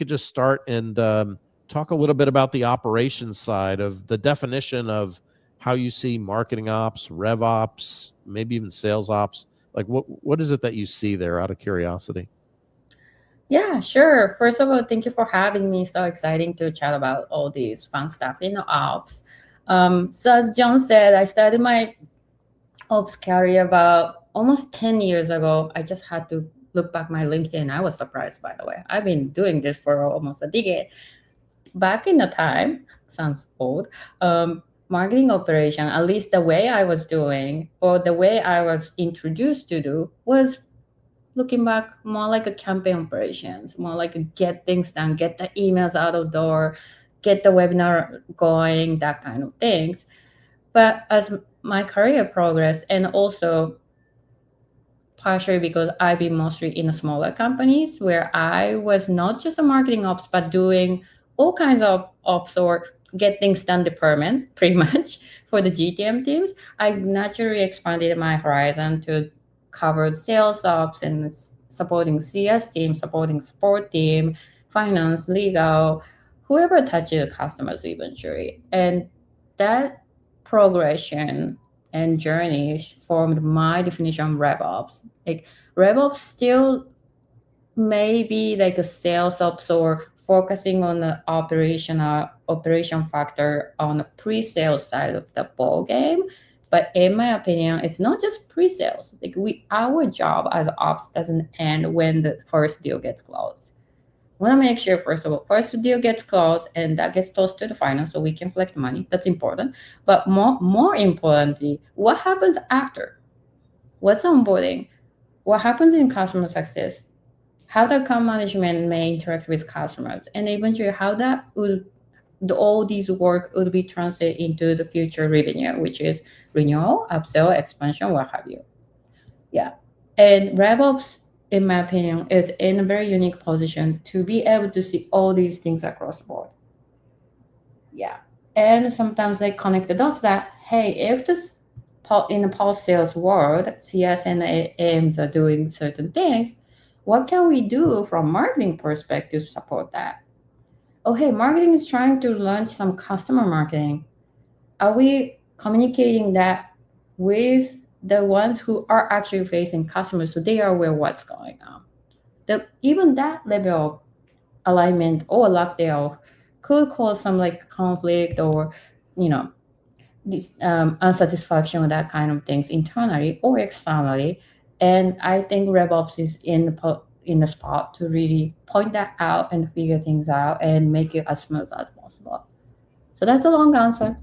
could just start and talk a little bit about the operations side of the definition of how you see marketing ops, RevOps, maybe even sales ops. Like what is it that you see there out of curiosity? Yeah, sure. First of all, thank you for having me. So exciting to chat about all these fun stuff in ops. So as John said, I started my ops career about almost 10 years ago. I just had to look back my LinkedIn. I was surprised, by the way. I've been doing this for almost a decade. Back in the time, sounds old, marketing operation, at least the way I was doing or the way I was introduced to do was looking back more like a campaign operations, more like a get things done, get the emails out of the door, get the webinar going, that kind of things. But as my career progressed, and also partially because I've been mostly in smaller companies where I was not just a marketing ops, but doing all kinds of ops or get things done department pretty much for the GTM teams. I naturally expanded my horizon to cover sales ops and supporting CS team, supporting support team, finance, legal, whoever touches customers eventually. And that progression and journey formed my definition of RevOps. Like RevOps still may be like a sales ops or focusing on the operation factor on the pre-sales side of the ball game. But in my opinion, it's not just pre-sales. Like our job as ops doesn't end when the first deal gets closed. We want to make sure, first of all, first deal gets closed and that gets tossed to the finance so we can collect money. That's important. But more importantly, what happens after? What's onboarding? What happens in customer success? How the account management may interact with customers, and eventually how that would all these work would be translated into the future revenue, which is renewal, upsell, expansion, what have you. Yeah. And RevOps, in my opinion, is in a very unique position to be able to see all these things across the board. Yeah. And sometimes they connect the dots that, hey, if this in the post sales world, CS and AMs are doing certain things, what can we do from marketing perspective to support that? Oh, hey, marketing is trying to launch some customer marketing. Are we communicating that with the ones who are actually facing customers so they are aware what's going on? Even that level of alignment or lack thereof could cause some like conflict or, you know, this unsatisfaction with that kind of things internally or externally. And I think RevOps is in the spot to really point that out and figure things out and make it as smooth as possible. So that's a long answer.